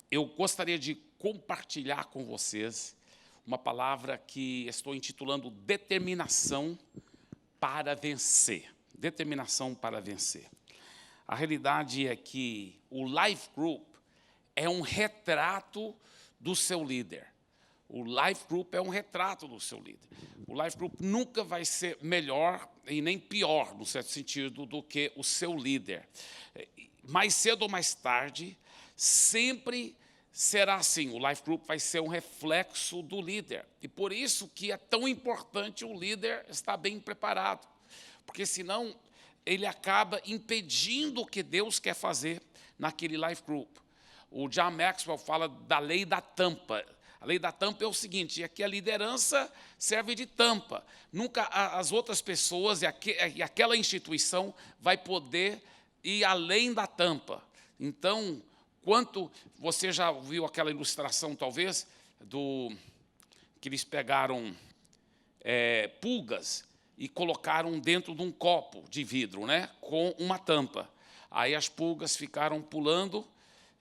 eu gostaria de compartilhar com vocês uma palavra que estou intitulando Determinação para Vencer. Determinação para vencer. A realidade é que o Life Group é um retrato do seu líder. O Life Group é um retrato do seu líder. O Life Group nunca vai ser melhor e nem pior, no certo sentido, do que o seu líder. Mais cedo ou mais tarde, sempre será assim. O Life Group vai ser um reflexo do líder. E por isso que é tão importante o líder estar bem preparado. Porque senão ele acaba impedindo o que Deus quer fazer naquele Life Group. O John Maxwell fala da lei da tampa. A lei da tampa é o seguinte, é que a liderança serve de tampa. Nunca as outras pessoas e aquela instituição vai poder ir além da tampa. Então, quanto você já viu aquela ilustração, talvez, que eles pegaram pulgas e colocaram dentro de um copo de vidro, né, com uma tampa. Aí as pulgas ficaram pulando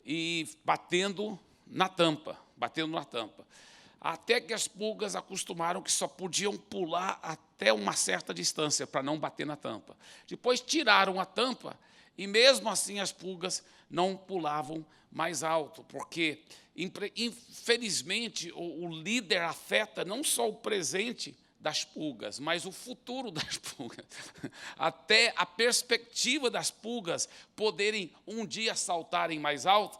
e batendo na tampa. Até que as pulgas acostumaram que só podiam pular até uma certa distância para não bater na tampa. Depois tiraram a tampa e, mesmo assim, as pulgas não pulavam mais alto, porque, infelizmente, o líder afeta não só o presente das pulgas, mas o futuro das pulgas. Até a perspectiva das pulgas poderem um dia saltarem mais alto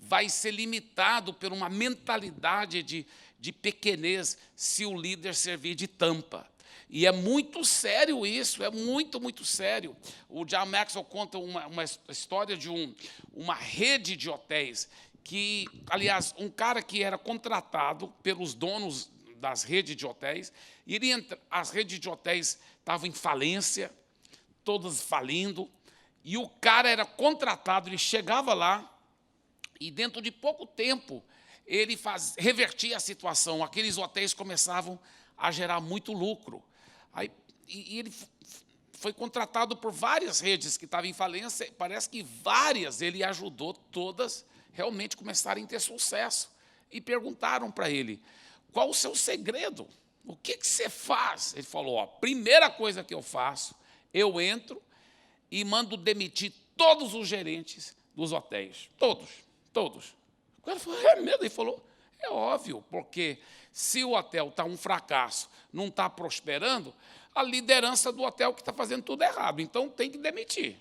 vai ser limitado por uma mentalidade de pequenez se o líder servir de tampa. E é muito sério isso, é muito, muito sério. O John Maxwell conta uma história de uma rede de hotéis, que, aliás, um cara que era contratado pelos donos das redes de hotéis, e as redes de hotéis estavam em falência, todas falindo, e o cara era contratado, ele chegava lá, e dentro de pouco tempo, ele revertia a situação. Aqueles hotéis começavam a gerar muito lucro. E ele foi contratado por várias redes que estavam em falência. Parece que várias ele ajudou, todas realmente começarem a ter sucesso. E perguntaram para ele, qual o seu segredo? O que você faz? Ele falou, a primeira coisa que eu faço, eu entro e mando demitir todos os gerentes dos hotéis. Todos. O cara falou, é mesmo? Ele falou, é óbvio, porque se o hotel está um fracasso, não está prosperando, a liderança do hotel que está fazendo tudo errado, então tem que demitir.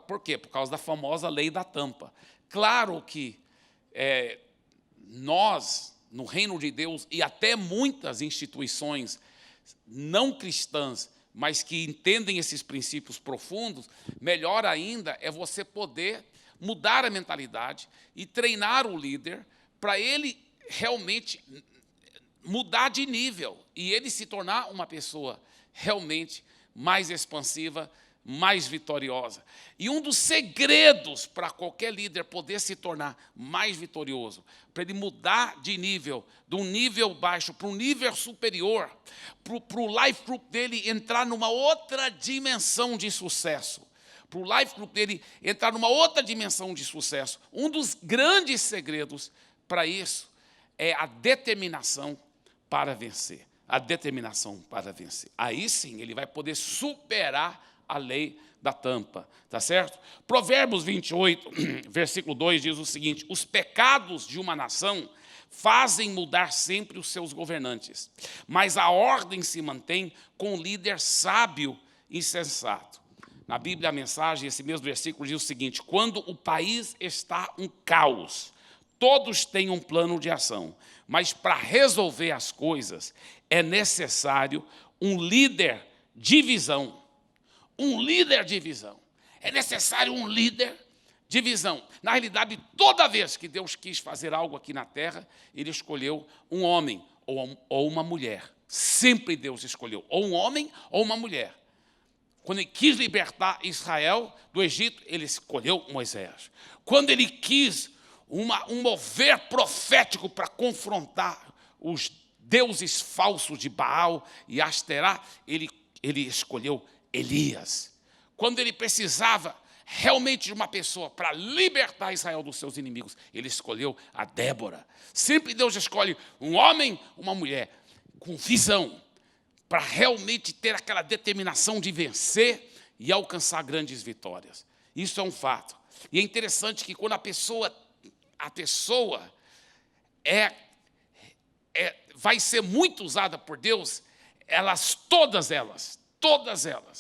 Por quê? Por causa da famosa lei da tampa. Claro que nós, no reino de Deus, e até muitas instituições não cristãs, mas que entendem esses princípios profundos, melhor ainda é você poder mudar a mentalidade e treinar o líder para ele realmente mudar de nível e ele se tornar uma pessoa realmente mais expansiva, mais vitoriosa. E um dos segredos para qualquer líder poder se tornar mais vitorioso, para ele mudar de nível, de um nível baixo para um nível superior, para o life group dele entrar numa outra dimensão de sucesso, para o life group dele entrar numa outra dimensão de sucesso. Um dos grandes segredos para isso é a determinação para vencer. A determinação para vencer. Aí sim, ele vai poder superar a lei da tampa, tá certo? Provérbios 28, versículo 2, diz o seguinte, os pecados de uma nação fazem mudar sempre os seus governantes, mas a ordem se mantém com o líder sábio e sensato. Na Bíblia, a mensagem, esse mesmo versículo diz o seguinte, quando o país está um caos, todos têm um plano de ação, mas para resolver as coisas é necessário um líder de visão. Um líder de visão. É necessário um líder de visão. Na realidade, toda vez que Deus quis fazer algo aqui na terra, ele escolheu um homem ou uma mulher. Sempre Deus escolheu ou um homem ou uma mulher. Quando ele quis libertar Israel do Egito, ele escolheu Moisés. Quando ele quis um mover profético para confrontar os deuses falsos de Baal e Asterá, ele escolheu Elias. Quando ele precisava realmente de uma pessoa para libertar Israel dos seus inimigos, ele escolheu a Débora. Sempre Deus escolhe um homem, uma mulher, com visão, para realmente ter aquela determinação de vencer e alcançar grandes vitórias. Isso é um fato. E é interessante que quando a pessoa vai ser muito usada por Deus, todas elas,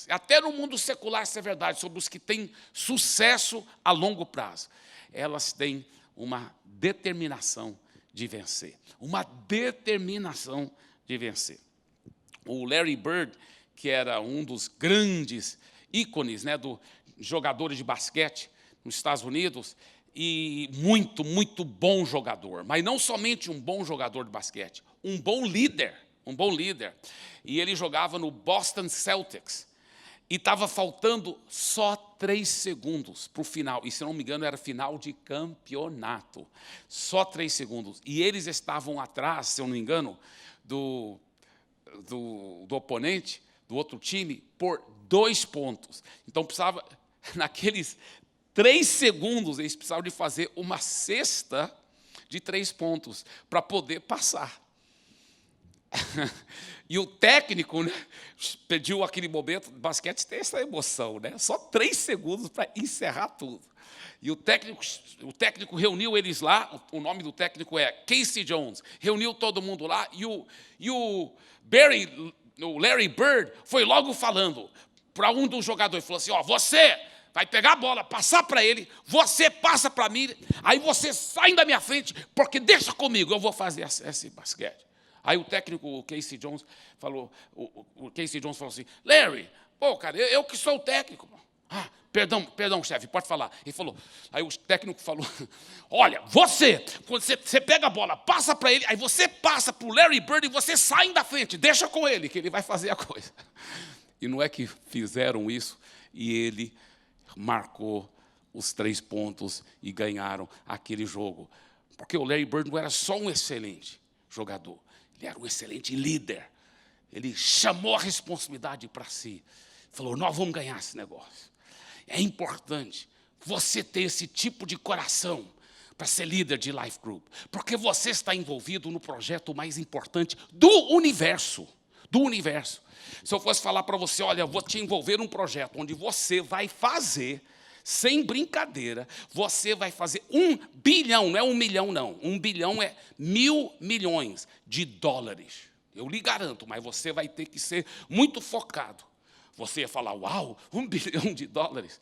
até no mundo secular isso é verdade, sobre os que têm sucesso a longo prazo, elas têm uma determinação de vencer. Uma determinação de vencer. O Larry Bird, que era um dos grandes ícones, né, dos jogadores de basquete nos Estados Unidos, e muito, muito bom jogador, mas não somente um bom jogador de basquete, um bom líder. E ele jogava no Boston Celtics, e estava faltando só 3 segundos para o final, e se não me engano era final de campeonato, só 3 segundos, e eles estavam atrás, se eu não me engano, do oponente, do outro time, por 2 pontos. Então precisava, naqueles 3 segundos, eles precisavam de fazer uma cesta de 3 pontos para poder passar. E o técnico, né, pediu aquele momento, basquete tem essa emoção, né? Só 3 segundos para encerrar tudo. E o técnico reuniu eles lá, o nome do técnico é Casey Jones, reuniu todo mundo lá, e o Larry Bird foi logo falando para um dos jogadores, falou assim, você vai pegar a bola, passar para ele, você passa para mim, aí você sai da minha frente, porque deixa comigo, eu vou fazer esse basquete. Aí o técnico, o Casey Jones, falou assim, Larry, cara, eu que sou o técnico. Perdão, chefe, pode falar. Ele falou, aí o técnico falou, olha, quando você pega a bola, passa para ele, aí você passa para o Larry Bird e você sai da frente, deixa com ele, que ele vai fazer a coisa. E não é que fizeram isso, e ele marcou os 3 pontos e ganharam aquele jogo. Porque o Larry Bird não era só um excelente jogador, ele era um excelente líder. Ele chamou a responsabilidade para si, falou, nós vamos ganhar esse negócio. É importante você ter esse tipo de coração para ser líder de Life Group, porque você está envolvido no projeto mais importante do universo. Se eu fosse falar para você, olha, eu vou te envolver num projeto onde você vai fazer, sem brincadeira, você vai fazer 1 bilhão, não é 1 milhão não, 1 bilhão é 1.000 milhões de dólares. Eu lhe garanto, mas você vai ter que ser muito focado. Você ia falar, uau, 1 bilhão de dólares.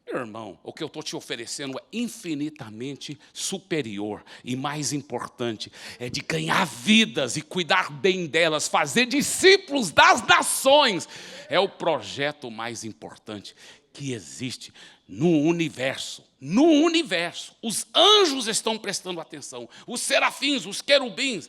Meu irmão, o que eu estou te oferecendo é infinitamente superior e mais importante. É de ganhar vidas e cuidar bem delas, fazer discípulos das nações. É o projeto mais importante que existe no universo. No universo. Os anjos estão prestando atenção, os serafins, os querubins,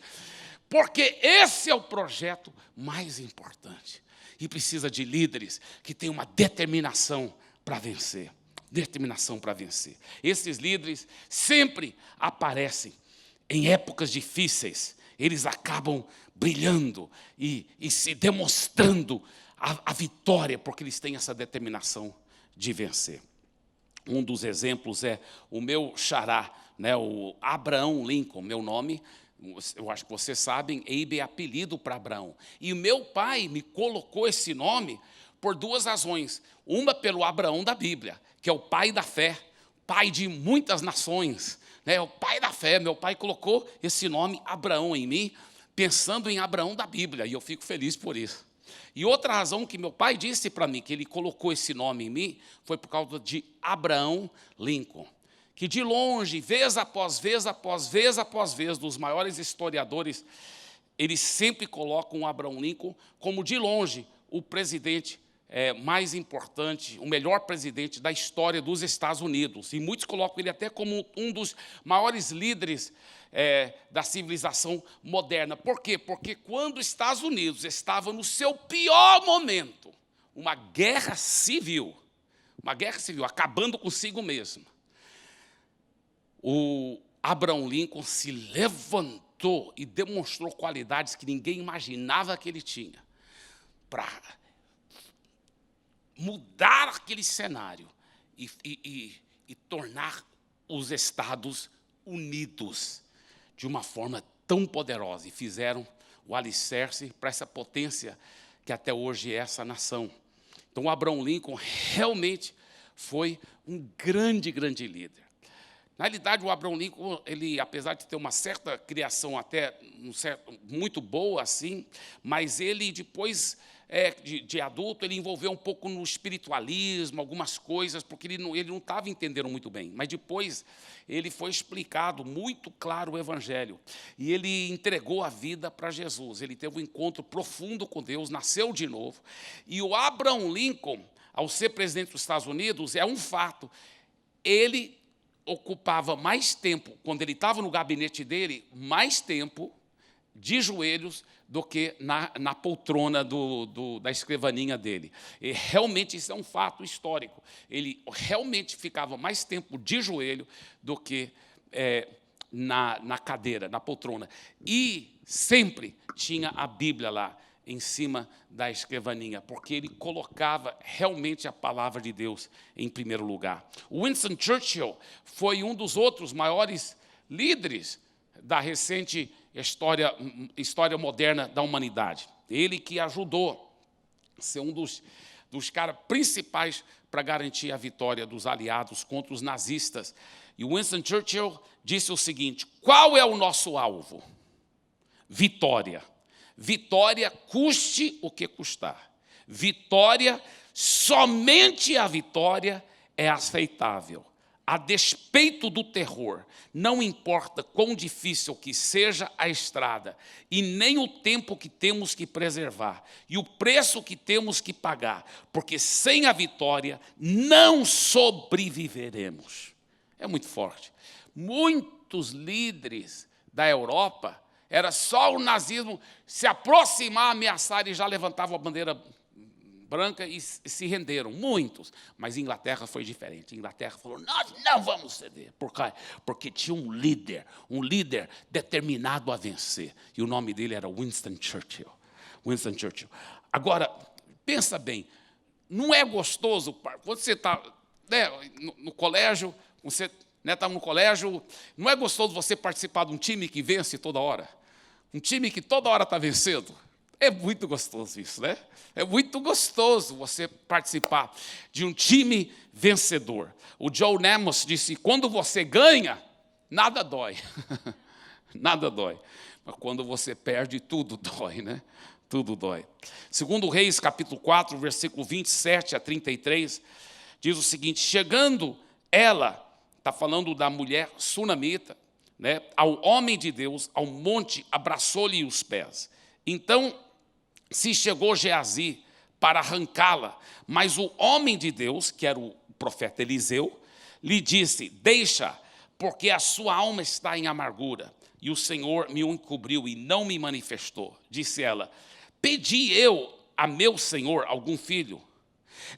porque esse é o projeto mais importante. E precisa de líderes que têm uma determinação para vencer. Determinação para vencer. Esses líderes sempre aparecem em épocas difíceis. Eles acabam brilhando e se demonstrando a vitória, porque eles têm essa determinação de vencer. Um dos exemplos é o meu xará, né, o Abraham Lincoln, meu nome. Eu acho que vocês sabem, Abe é apelido para Abraão. E o meu pai me colocou esse nome por 2 razões. Uma pelo Abraão da Bíblia, que é o pai da fé, pai de muitas nações, né? O pai da fé. Meu pai colocou esse nome Abraão em mim, pensando em Abraão da Bíblia, e eu fico feliz por isso. E outra razão que meu pai disse para mim, que ele colocou esse nome em mim, foi por causa de Abraham Lincoln, que de longe, vez após vez, dos maiores historiadores, eles sempre colocam o Abraham Lincoln como, de longe, o presidente mais importante, o melhor presidente da história dos Estados Unidos. E muitos colocam ele até como um dos maiores líderes da civilização moderna. Por quê? Porque quando os Estados Unidos estavam no seu pior momento, uma guerra civil, acabando consigo mesmo, o Abraham Lincoln se levantou e demonstrou qualidades que ninguém imaginava que ele tinha para mudar aquele cenário e tornar os Estados Unidos de uma forma tão poderosa, e fizeram o alicerce para essa potência que até hoje é essa nação. Então, o Abraham Lincoln realmente foi um grande, grande líder. Na realidade, o Abraham Lincoln, ele, apesar de ter uma certa criação até muito boa, assim, mas ele depois, de adulto, ele envolveu um pouco no espiritualismo, algumas coisas, porque ele não estava entendendo muito bem. Mas depois ele foi explicado muito claro o Evangelho. E ele entregou a vida para Jesus. Ele teve um encontro profundo com Deus, nasceu de novo. E o Abraham Lincoln, ao ser presidente dos Estados Unidos, é um fato. Ele ocupava mais tempo, quando ele estava no gabinete dele, mais tempo de joelhos do que na poltrona da escrivaninha dele. E realmente isso é um fato histórico. Ele realmente ficava mais tempo de joelho do que na cadeira, na poltrona. E sempre tinha a Bíblia lá, em cima da escrivaninha, porque ele colocava realmente a palavra de Deus em primeiro lugar. Winston Churchill foi um dos outros maiores líderes da recente história moderna da humanidade. Ele que ajudou a ser um dos caras principais para garantir a vitória dos aliados contra os nazistas. E Winston Churchill disse o seguinte: qual é o nosso alvo? Vitória. Vitória, custe o que custar. Vitória, somente a vitória é aceitável. A despeito do terror, não importa quão difícil que seja a estrada, e nem o tempo que temos que preservar, e o preço que temos que pagar, porque sem a vitória não sobreviveremos. É muito forte. Muitos líderes da Europa, era só o nazismo se aproximar, ameaçar, e já levantavam a bandeira branca e se renderam, muitos. Mas Inglaterra foi diferente. Inglaterra falou: nós não vamos ceder. Por quê? Porque tinha um líder determinado a vencer. E o nome dele era Winston Churchill. Winston Churchill. Agora, pensa bem, não é gostoso, quando você está no colégio, você está no colégio, não é gostoso você participar de um time que vence toda hora? Um time que toda hora está vencendo? É muito gostoso isso, né? É muito gostoso você participar de um time vencedor. O Joe Namath disse: quando você ganha, nada dói. Nada dói. Mas quando você perde, tudo dói, né? Tudo dói. Segundo Reis, capítulo 4, versículo 27 a 33, diz o seguinte: chegando ela, está falando da mulher sunamita, né, ao homem de Deus, ao monte, abraçou-lhe os pés. Então se chegou Geazi para arrancá-la, mas o homem de Deus, que era o profeta Eliseu, lhe disse: deixa, porque a sua alma está em amargura, e o Senhor me encobriu e não me manifestou. Disse ela: pedi eu a meu senhor algum filho?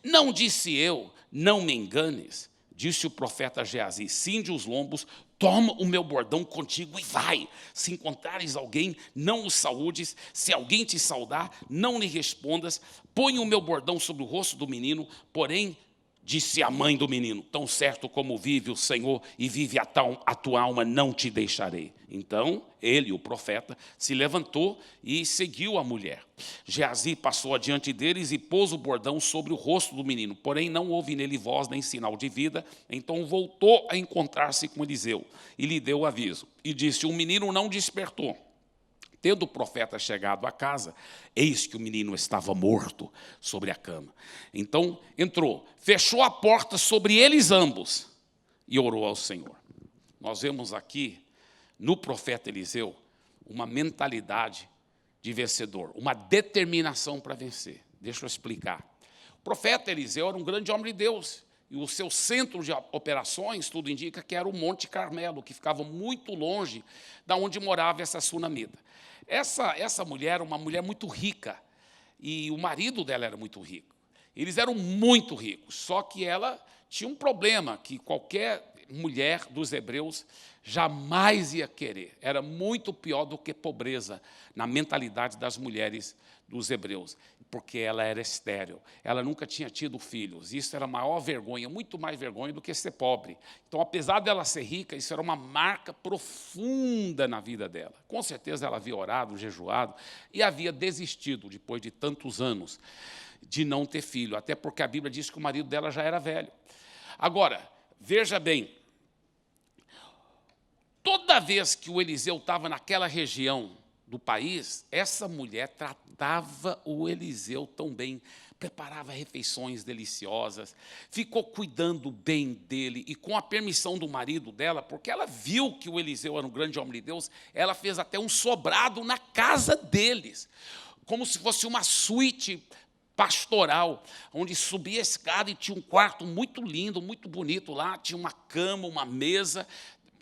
Não disse eu: não me enganes. Disse o profeta Geazi: cinde os lombos, toma o meu bordão contigo e vai. Se encontrares alguém, não o saúdes. Se alguém te saudar, não lhe respondas. Põe o meu bordão sobre o rosto do menino. Porém, disse a mãe do menino: tão certo como vive o Senhor e vive a tua alma, não te deixarei. Então, ele, o profeta, se levantou e seguiu a mulher. Geazi passou adiante deles e pôs o bordão sobre o rosto do menino. Porém, não houve nele voz nem sinal de vida. Então voltou a encontrar-se com Eliseu e lhe deu o aviso. E disse: o menino não despertou. Tendo o profeta chegado à casa, eis que o menino estava morto sobre a cama. Então entrou, fechou a porta sobre eles ambos e orou ao Senhor. Nós vemos aqui, no profeta Eliseu, uma mentalidade de vencedor, uma determinação para vencer. Deixa eu explicar. O profeta Eliseu era um grande homem de Deus, e o seu centro de operações, tudo indica que era o Monte Carmelo, que ficava muito longe da onde morava essa sunamita. Essa mulher era uma mulher muito rica, e o marido dela era muito rico. Eles eram muito ricos, só que ela tinha um problema, que qualquer mulher dos hebreus jamais ia querer. Era muito pior do que pobreza na mentalidade das mulheres dos hebreus, porque ela era estéril, ela nunca tinha tido filhos. Isso era a maior vergonha, muito mais vergonha do que ser pobre. Então, apesar dela ser rica, isso era uma marca profunda na vida dela. Com certeza ela havia orado, jejuado e havia desistido, depois de tantos anos, de não ter filho, até porque a Bíblia diz que o marido dela já era velho. Agora, veja bem, toda vez que o Eliseu estava naquela região do país, essa mulher tratava o Eliseu tão bem, preparava refeições deliciosas, ficou cuidando bem dele, e com a permissão do marido dela, porque ela viu que o Eliseu era um grande homem de Deus, ela fez até um sobrado na casa deles, como se fosse uma suíte pastoral, onde subia a escada e tinha um quarto muito lindo, muito bonito lá, tinha uma cama, uma mesa,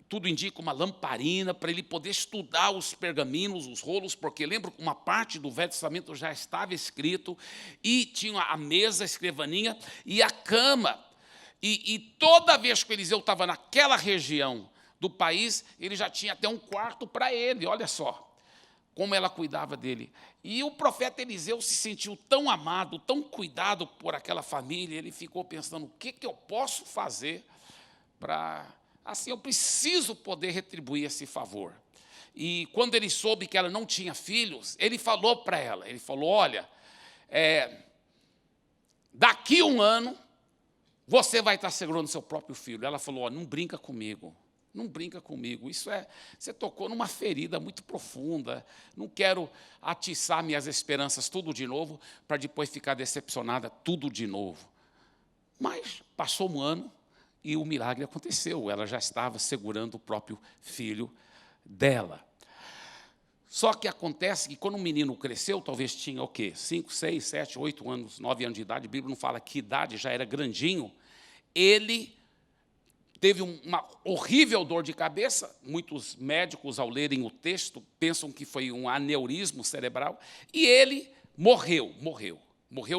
tudo indica uma lamparina, para ele poder estudar os pergaminhos, os rolos, porque lembra que uma parte do Velho Testamento já estava escrito, e tinha a mesa, a escrivaninha e a cama. E toda vez que Eliseu estava naquela região do país, ele já tinha até um quarto para ele, olha só como ela cuidava dele. E o profeta Eliseu se sentiu tão amado, tão cuidado por aquela família, ele ficou pensando, o que eu posso fazer para... Assim, eu preciso poder retribuir esse favor. E quando ele soube que ela não tinha filhos, ele falou para ela, ele falou, olha, daqui 1 ano, você vai estar segurando seu próprio filho. Ela falou, ó, não brinca comigo. Não brinca comigo, você tocou numa ferida muito profunda, não quero atiçar minhas esperanças tudo de novo, para depois ficar decepcionada tudo de novo. Mas passou 1 ano e o milagre aconteceu, ela já estava segurando o próprio filho dela. Só que acontece que quando o menino cresceu, talvez tinha o quê? 5, 6, 7, 8 anos, 9 anos de idade, a Bíblia não fala que idade, já era grandinho, ele teve uma horrível dor de cabeça, muitos médicos, ao lerem o texto, pensam que foi um aneurismo cerebral, e ele morreu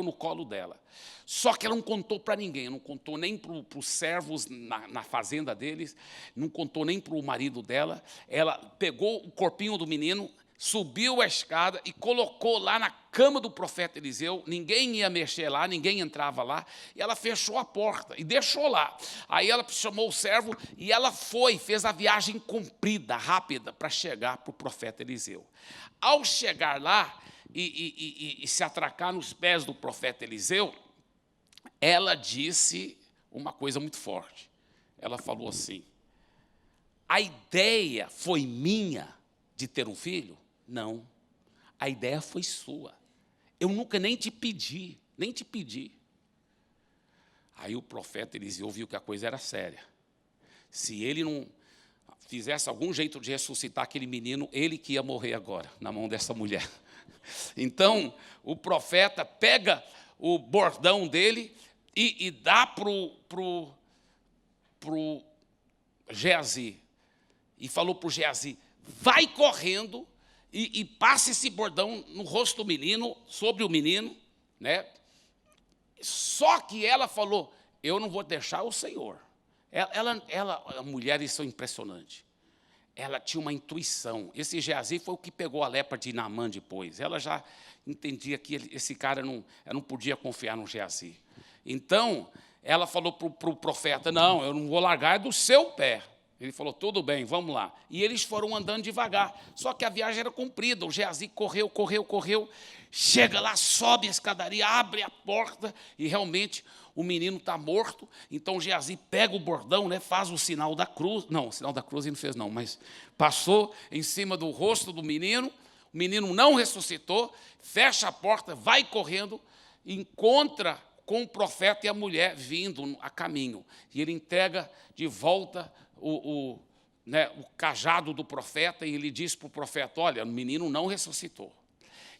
no colo dela. Só que ela não contou para ninguém, não contou nem para os servos na fazenda deles, não contou nem para o marido dela. Ela pegou o corpinho do menino, subiu a escada e colocou lá na cama do profeta Eliseu, ninguém ia mexer lá, ninguém entrava lá, e ela fechou a porta e deixou lá. Aí ela chamou o servo e ela fez a viagem comprida, rápida, para chegar para o profeta Eliseu. Ao chegar lá e se atracar nos pés do profeta Eliseu, ela disse uma coisa muito forte. Ela falou assim, a ideia foi minha de ter um filho? Não, a ideia foi sua. Eu nunca nem te pedi. Aí o profeta Eliseu viu que a coisa era séria. Se ele não fizesse algum jeito de ressuscitar aquele menino, ele que ia morrer agora, na mão dessa mulher. Então, o profeta pega o bordão dele e dá para o Geazi. E falou para o Geazi, vai correndo e passa esse bordão no rosto do menino, sobre o menino, né? Só que ela falou, eu não vou deixar o Senhor. A mulher, isso é impressionante. Ela tinha uma intuição. Esse Geazi foi o que pegou a lepra de Naamã depois. Ela já entendia que esse cara não podia confiar no Geazi. Então, ela falou para o profeta, não, eu não vou largar do seu pé. Ele falou, tudo bem, vamos lá. E eles foram andando devagar. Só que a viagem era comprida. O Geazi correu. Chega lá, sobe a escadaria, abre a porta e realmente o menino está morto. Então o Geazi pega o bordão, né, faz o sinal da cruz. Não, o sinal da cruz ele não fez não, mas passou em cima do rosto do menino. O menino não ressuscitou, fecha a porta, vai correndo, encontra com o profeta e a mulher vindo a caminho. E ele entrega de volta o cajado do profeta e ele diz para o profeta, olha, o menino não ressuscitou.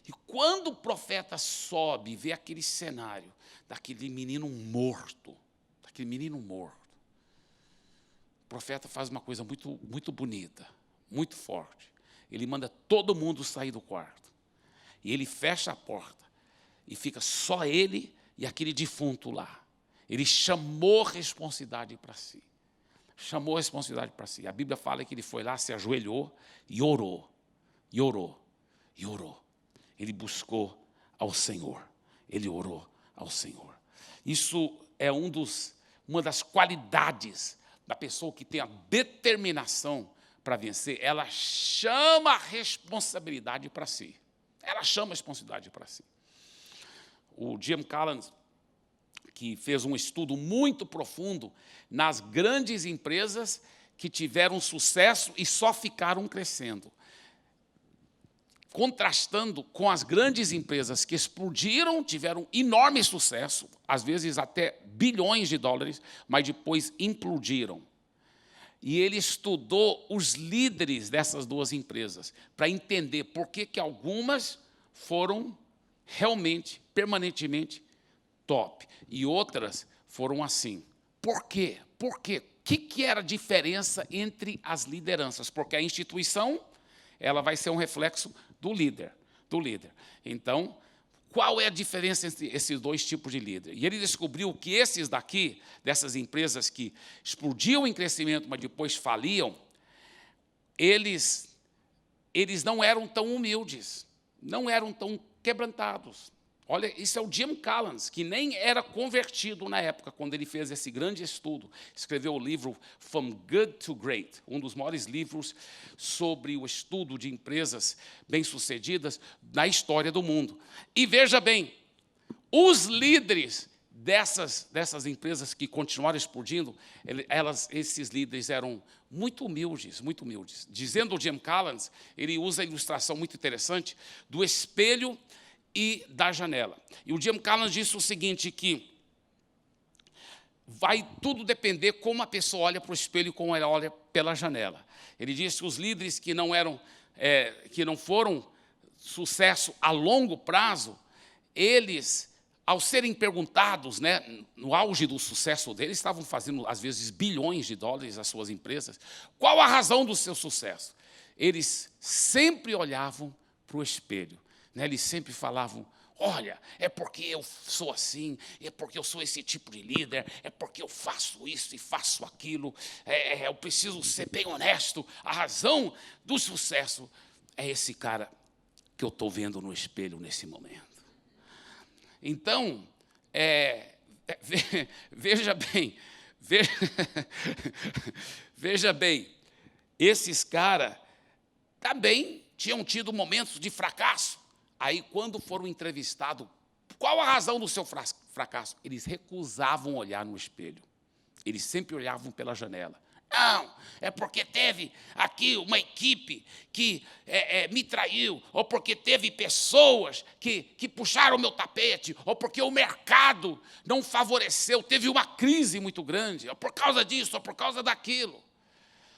E quando o profeta sobe e vê aquele cenário daquele menino morto, o profeta faz uma coisa muito, muito bonita, muito forte. Ele manda todo mundo sair do quarto. E ele fecha a porta e fica só ele e aquele defunto lá. Ele chamou responsabilidade para si. chamou a responsabilidade para si. A Bíblia fala que ele foi lá, se ajoelhou e orou, e orou, e orou. Ele buscou ao Senhor, ele orou ao Senhor. Isso é uma das qualidades da pessoa que tem a determinação para vencer. Ela chama a responsabilidade para si. Ela chama a responsabilidade para si. O Jim Collins, que fez um estudo muito profundo nas grandes empresas que tiveram sucesso e só ficaram crescendo, contrastando com as grandes empresas que explodiram, tiveram enorme sucesso, às vezes até bilhões de dólares, mas depois implodiram. E ele estudou os líderes dessas duas empresas para entender por que algumas foram realmente, permanentemente top, e outras foram assim. Por quê? Por quê? O que era a diferença entre as lideranças? Porque a instituição, ela vai ser um reflexo do líder. Então, qual é a diferença entre esses dois tipos de líder? E ele descobriu que esses daqui, dessas empresas que explodiam em crescimento, mas depois faliam, eles não eram tão humildes, não eram tão quebrantados. Olha, isso é o Jim Collins, que nem era convertido na época, quando ele fez esse grande estudo. Escreveu o livro From Good to Great, um dos maiores livros sobre o estudo de empresas bem-sucedidas na história do mundo. E veja bem, os líderes dessas empresas que continuaram explodindo, esses líderes eram muito humildes, muito humildes. Dizendo o Jim Collins, ele usa a ilustração muito interessante do espelho e da janela. E o Jim Collins disse o seguinte, que vai tudo depender como a pessoa olha para o espelho e como ela olha pela janela. Ele disse que os líderes que não foram sucesso a longo prazo, eles, ao serem perguntados, né, no auge do sucesso deles, estavam fazendo, às vezes, bilhões de dólares às suas empresas. Qual a razão do seu sucesso? Eles sempre olhavam para o espelho. Eles sempre falavam, olha, é porque eu sou assim, é porque eu sou esse tipo de líder, é porque eu faço isso e faço aquilo, eu preciso ser bem honesto. A razão do sucesso é esse cara que eu estou vendo no espelho nesse momento. Então, veja bem, esses caras também tinham tido momentos de fracasso. Aí, quando foram entrevistados, qual a razão do seu fracasso? Eles recusavam olhar no espelho. Eles sempre olhavam pela janela. Não, é porque teve aqui uma equipe que me traiu, ou porque teve pessoas que puxaram o meu tapete, ou porque o mercado não favoreceu, teve uma crise muito grande, ou por causa disso, ou por causa daquilo.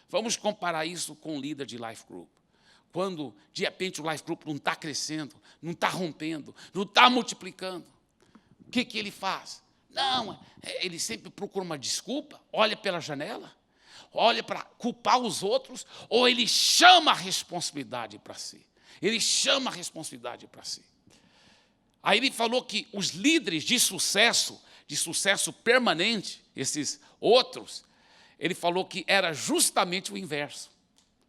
Vamos comparar isso com o líder de Life Group. Quando, de repente, o Life Group não está crescendo, não está rompendo, não está multiplicando, o que ele faz? Não, ele sempre procura uma desculpa, olha pela janela, olha para culpar os outros, ou ele chama a responsabilidade para si. Ele chama a responsabilidade para si. Aí ele falou que os líderes de sucesso permanente, esses outros, ele falou que era justamente o inverso.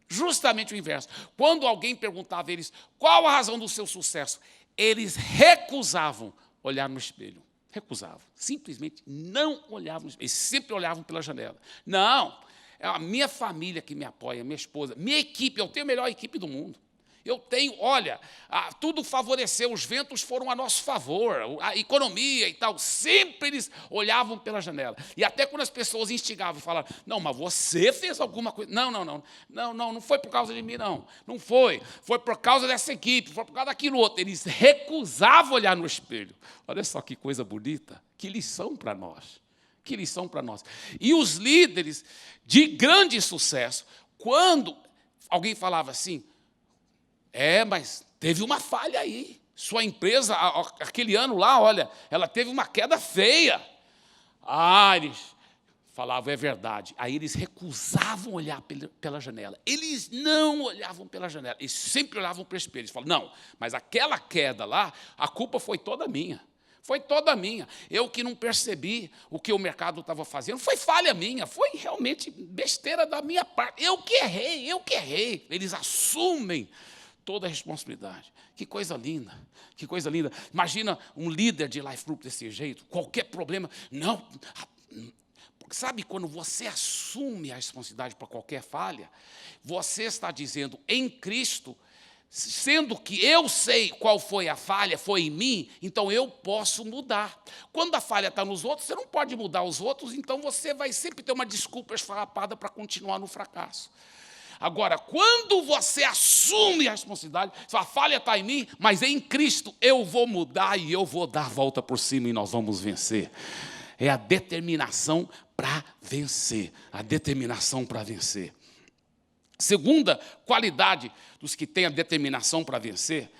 Justamente o inverso. Quando alguém perguntava a eles qual a razão do seu sucesso, eles recusavam olhar no espelho. Recusavam. Simplesmente não olhavam no espelho. Eles sempre olhavam pela janela. Não, é a minha família que me apoia, minha esposa, minha equipe, eu tenho a melhor equipe do mundo. Eu tenho, olha, tudo favoreceu, os ventos foram a nosso favor, a economia e tal. Sempre eles olhavam pela janela. E até quando as pessoas instigavam e falavam, não, mas você fez alguma coisa. Não foi por causa de mim, não. Não foi. Foi por causa dessa equipe, foi por causa daquilo outro. Eles recusavam olhar no espelho. Olha só que coisa bonita, que lição para nós. Que lição para nós. E os líderes de grande sucesso, quando alguém falava assim, mas teve uma falha aí. Sua empresa, aquele ano lá, olha, ela teve uma queda feia. Eles falavam, é verdade. Aí eles recusavam olhar pela janela. Eles não olhavam pela janela. Eles sempre olhavam para o espelho. Eles falavam, não, mas aquela queda lá, a culpa foi toda minha. Foi toda minha. Eu que não percebi o que o mercado estava fazendo. Foi falha minha, foi realmente besteira da minha parte. Eu que errei. Eles assumem toda a responsabilidade. Que coisa linda, que coisa linda. Imagina um líder de life group desse jeito, qualquer problema. Não, sabe, quando você assume a responsabilidade para qualquer falha, você está dizendo, em Cristo, sendo que eu sei qual foi a falha, foi em mim, então eu posso mudar. Quando a falha está nos outros, você não pode mudar os outros, então você vai sempre ter uma desculpa esfarrapada para continuar no fracasso. Agora, quando você assume a responsabilidade, a falha está em mim, mas em Cristo eu vou mudar e eu vou dar a volta por cima e nós vamos vencer. É a determinação para vencer, a determinação para vencer. Segunda qualidade dos que têm a determinação para vencer,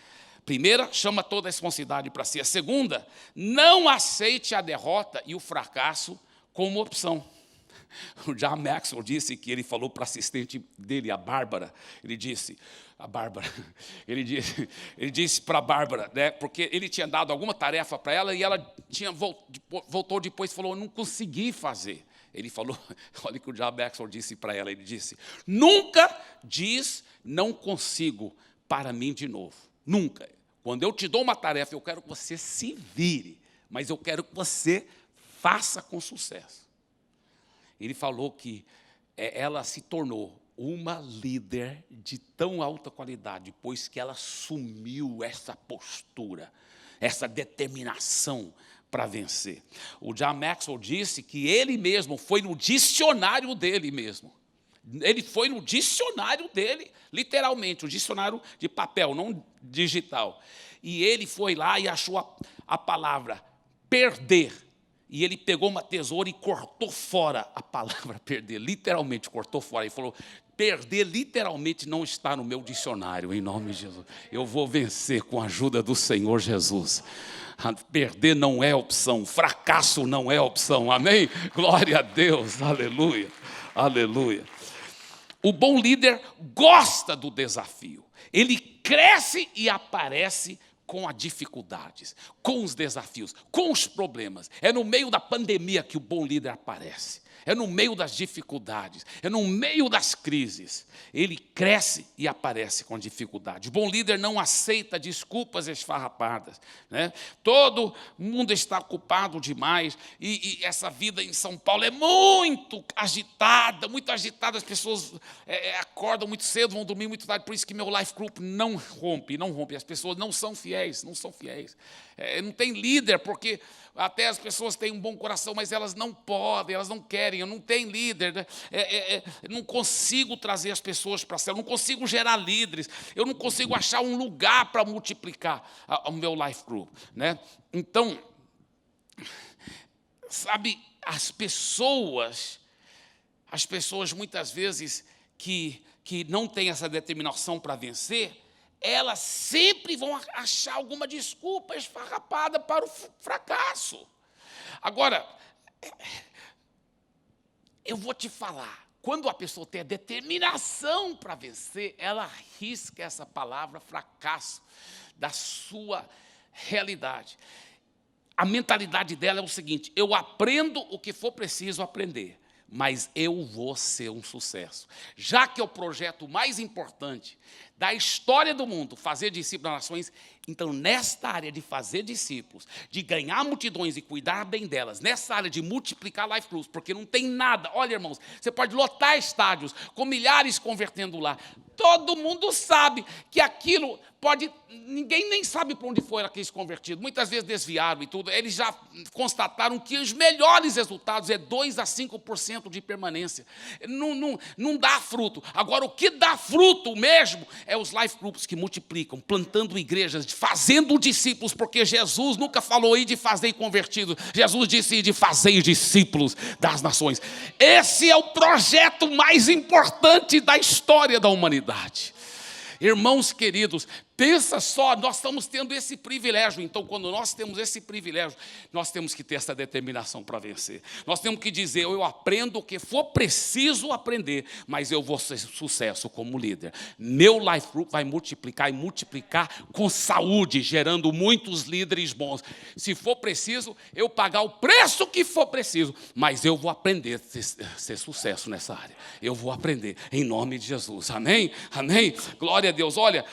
primeira, chama toda a responsabilidade para si. A segunda, não aceite a derrota e o fracasso como opção. O John Maxwell disse que ele falou para a assistente dele, a Bárbara, ele disse para a Bárbara, né, porque ele tinha dado alguma tarefa para ela e ela voltou depois e falou, eu não consegui fazer. Ele falou, olha o que o John Maxwell disse para ela, ele disse, nunca diz não consigo para mim de novo, nunca. Quando eu te dou uma tarefa, eu quero que você se vire, mas eu quero que você faça com sucesso. Ele falou que ela se tornou uma líder de tão alta qualidade, pois que ela assumiu essa postura, essa determinação para vencer. O John Maxwell disse que ele mesmo foi no dicionário dele mesmo. Ele foi no dicionário dele, literalmente, o dicionário de papel, não digital. E ele foi lá e achou a palavra perder. E ele pegou uma tesoura e cortou fora a palavra perder, literalmente cortou fora. Ele falou, perder literalmente não está no meu dicionário, em nome de Jesus. Eu vou vencer com a ajuda do Senhor Jesus. Perder não é opção, fracasso não é opção, amém? Glória a Deus, aleluia, aleluia. O bom líder gosta do desafio, ele cresce e aparece com as dificuldades, com os desafios, com os problemas. É no meio da pandemia que o bom líder aparece. É no meio das dificuldades, é no meio das crises. Ele cresce e aparece com dificuldade. O bom líder não aceita desculpas esfarrapadas, né? Todo mundo está ocupado demais e essa vida em São Paulo é muito agitada, as pessoas acordam muito cedo, vão dormir muito tarde, por isso que meu life group não rompe, as pessoas não são fiéis. Não tem líder, porque até as pessoas têm um bom coração, mas elas não podem, elas não querem, eu não tenho líder, né? Não consigo trazer as pessoas para a célula, não consigo gerar líderes, eu não consigo achar um lugar para multiplicar o meu life group, né? Então, sabe, as pessoas muitas vezes que não têm essa determinação para vencer, elas sempre vão achar alguma desculpa esfarrapada para o fracasso. Agora, eu vou te falar, quando a pessoa tem a determinação para vencer, ela arrisca essa palavra fracasso da sua realidade. A mentalidade dela é o seguinte, eu aprendo o que for preciso aprender, mas eu vou ser um sucesso. Já que é o projeto mais importante da história do mundo, fazer discípulos das nações, então nesta área de fazer discípulos, de ganhar multidões e cuidar bem delas, nessa área de multiplicar life groups, porque não tem nada, olha irmãos, você pode lotar estádios com milhares convertendo lá, todo mundo sabe que aquilo ninguém nem sabe para onde foram aqueles convertidos, muitas vezes desviaram e tudo, eles já constataram que os melhores resultados é 2 a 5% de permanência, não dá fruto. Agora o que dá fruto mesmo é os life groups que multiplicam, plantando igrejas, fazendo discípulos, porque Jesus nunca falou aí de fazer convertidos, Jesus disse de fazer discípulos das nações. Esse é o projeto mais importante da história da humanidade. Irmãos queridos, Pensa só, nós estamos tendo esse privilégio. Então, quando nós temos esse privilégio, nós temos que ter essa determinação para vencer. Nós temos que dizer, eu aprendo o que for preciso aprender, mas eu vou ser sucesso como líder. Meu Life Group vai multiplicar e multiplicar com saúde, gerando muitos líderes bons. Se for preciso, eu pagar o preço que for preciso, mas eu vou aprender a ser sucesso nessa área. Eu vou aprender, em nome de Jesus. Amém? Amém? Glória a Deus. Olha,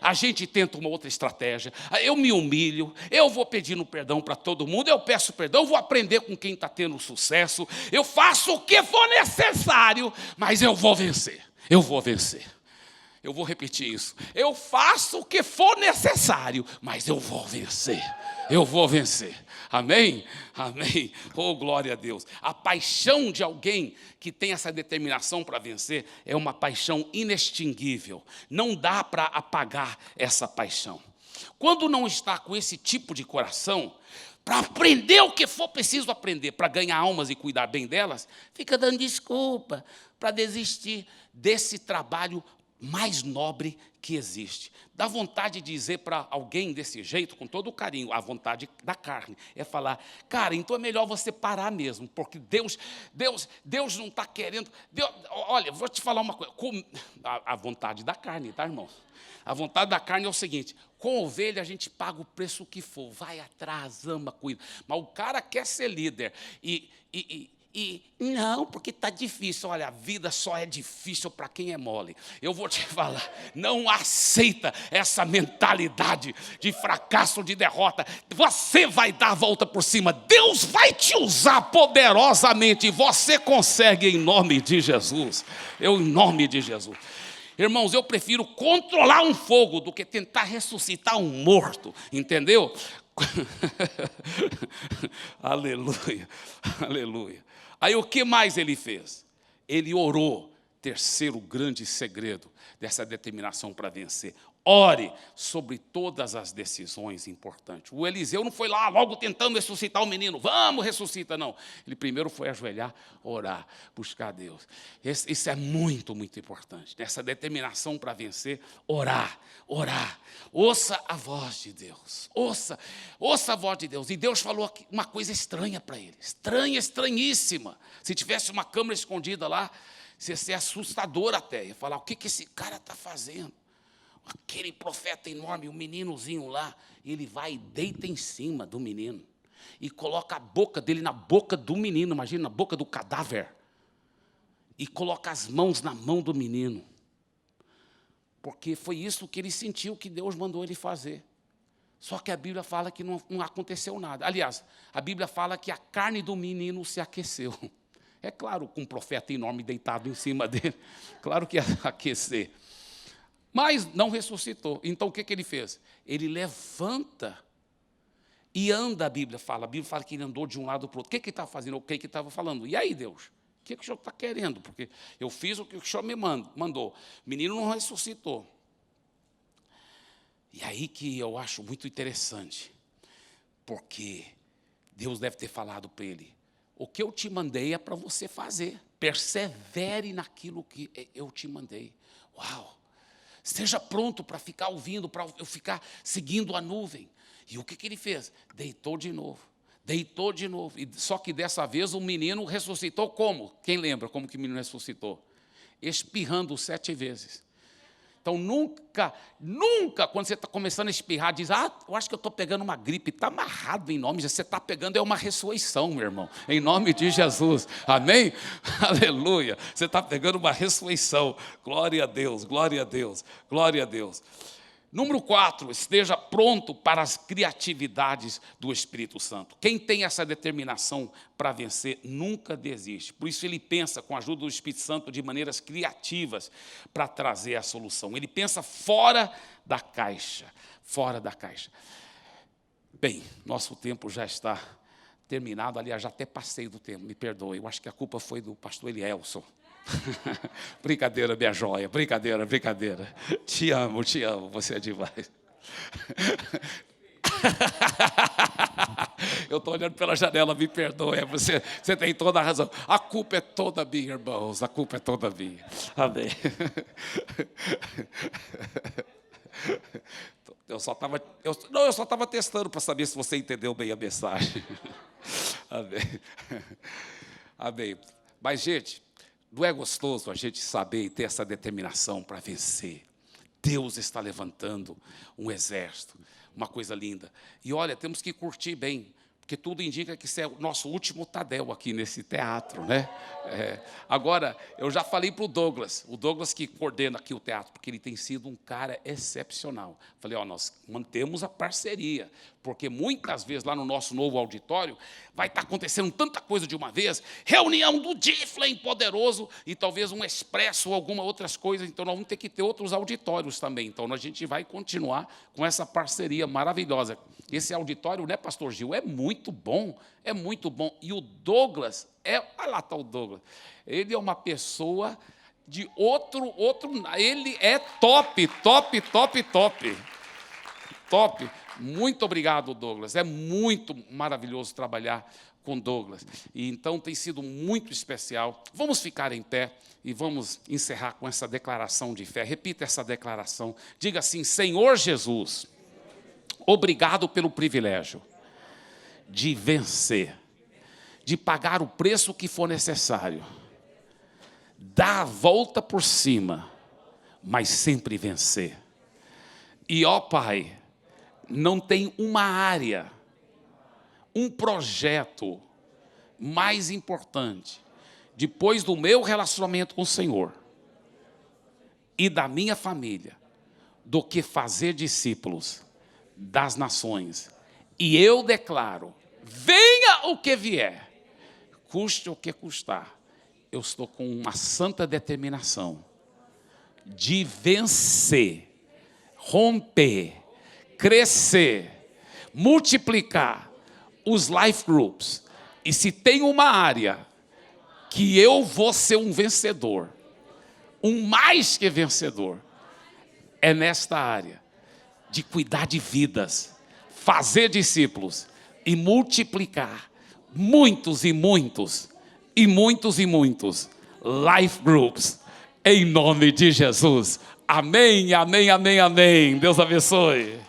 a gente tenta uma outra estratégia, eu me humilho, eu vou pedindo perdão para todo mundo, eu peço perdão, eu vou aprender com quem está tendo sucesso, eu faço o que for necessário, mas eu vou vencer, eu vou vencer. Eu vou repetir isso, eu faço o que for necessário, mas eu vou vencer, eu vou vencer. Amém? Amém. Oh, glória a Deus. A paixão de alguém que tem essa determinação para vencer é uma paixão inextinguível. Não dá para apagar essa paixão. Quando não está com esse tipo de coração, para aprender o que for preciso aprender, para ganhar almas e cuidar bem delas, fica dando desculpa para desistir desse trabalho mais nobre que existe. Dá vontade de dizer para alguém desse jeito, com todo o carinho, a vontade da carne, é falar, cara, então é melhor você parar mesmo, porque Deus não está querendo. Olha, vou te falar uma coisa, a vontade da carne, tá, irmão? A vontade da carne é o seguinte, com ovelha a gente paga o preço que for, vai atrás, ama, cuida. Mas o cara quer ser líder e não, porque está difícil. Olha, a vida só é difícil para quem é mole. Eu vou te falar, não aceita essa mentalidade de fracasso, de derrota. Você vai dar a volta por cima. Deus vai te usar poderosamente. E você consegue em nome de Jesus. Em nome de Jesus. Irmãos, eu prefiro controlar um fogo do que tentar ressuscitar um morto. Entendeu? Aleluia, aleluia. Aí o que mais ele fez? Ele orou. Terceiro grande segredo dessa determinação para vencer. Ore sobre todas as decisões importantes. O Eliseu não foi lá logo tentando ressuscitar o menino. Vamos, ressuscita, não. Ele primeiro foi ajoelhar, orar, buscar Deus. Isso é muito, muito importante. Essa determinação para vencer, orar. Ouça a voz de Deus. Ouça a voz de Deus. E Deus falou uma coisa estranha para ele. Estranhíssima. Se tivesse uma câmera escondida lá, ia ser assustador até. Ia falar, o que esse cara está fazendo? Aquele profeta enorme, o meninozinho lá, ele vai e deita em cima do menino e coloca a boca dele na boca do menino, imagina, na boca do cadáver, e coloca as mãos na mão do menino, porque foi isso que ele sentiu que Deus mandou ele fazer. Só que a Bíblia fala que não aconteceu nada. Aliás, a Bíblia fala que a carne do menino se aqueceu. É claro, com um profeta enorme deitado em cima dele, claro que ia aquecer. Mas não ressuscitou. Então, o que ele fez? Ele levanta e anda, a Bíblia fala que ele andou de um lado para o outro. O que ele estava fazendo? O que ele estava falando? E aí, Deus? O que o senhor está querendo? Porque eu fiz o que o senhor me mandou. O menino não ressuscitou. E aí que eu acho muito interessante, porque Deus deve ter falado para ele, o que eu te mandei é para você fazer. Persevere naquilo que eu te mandei. Uau! Esteja pronto para ficar ouvindo, para eu ficar seguindo a nuvem. E o que ele fez? Deitou de novo. Só que dessa vez o menino ressuscitou como? Quem lembra como que o menino ressuscitou? Espirrando 7 vezes. Então, nunca, quando você está começando a espirrar, diz, eu acho que eu estou pegando uma gripe. Está amarrado em nome de Jesus. Você está pegando uma ressurreição, meu irmão. Em nome de Jesus. Amém? Aleluia. Você está pegando uma ressurreição. Glória a Deus, glória a Deus, glória a Deus. Número 4, esteja pronto para as criatividades do Espírito Santo. Quem tem essa determinação para vencer nunca desiste. Por isso ele pensa com a ajuda do Espírito Santo de maneiras criativas para trazer a solução. Ele pensa fora da caixa, Bem, nosso tempo já está terminado. Aliás, já até passei do tempo, me perdoe. Eu acho que a culpa foi do pastor Elielson. Brincadeira, minha joia, brincadeira. Te amo, você é demais. Eu estou olhando pela janela, me perdoe, você tem toda a razão. A culpa é toda minha, irmãos, a culpa é toda minha. Amém. Eu só estava testando para saber se você entendeu bem a mensagem. Amém. Amém. Mas, gente, não é gostoso a gente saber e ter essa determinação para vencer. Deus está levantando um exército, uma coisa linda. E olha, temos que curtir bem, porque tudo indica que esse é o nosso último Tadel aqui nesse teatro, né? Agora, eu já falei para o Douglas que coordena aqui o teatro, porque ele tem sido um cara excepcional. Falei, nós mantemos a parceria, porque muitas vezes lá no nosso novo auditório vai estar acontecendo tanta coisa de uma vez, reunião do Difflin poderoso e talvez um expresso ou alguma outras coisas, então nós vamos ter que ter outros auditórios também. Então a gente vai continuar com essa parceria maravilhosa. Esse auditório, né, pastor Gil, é muito bom, é muito bom. E o Douglas, olha lá está o Douglas, ele é uma pessoa de outro, ele é top. Muito obrigado, Douglas. É muito maravilhoso trabalhar com Douglas. E então tem sido muito especial. Vamos ficar em pé e vamos encerrar com essa declaração de fé. Repita essa declaração. Diga assim: Senhor Jesus, obrigado pelo privilégio de vencer, de pagar o preço que for necessário, dar a volta por cima, mas sempre vencer. E, ó Pai, não tem uma área, um projeto mais importante, depois do meu relacionamento com o Senhor e da minha família, do que fazer discípulos das nações. E eu declaro, venha o que vier, custe o que custar, eu estou com uma santa determinação de vencer, romper, crescer, multiplicar os life groups. E se tem uma área que eu vou ser um vencedor, um mais que vencedor, é nesta área de cuidar de vidas, fazer discípulos e multiplicar muitos e muitos life groups, em nome de Jesus. Amém, amém, amém, amém. Deus abençoe.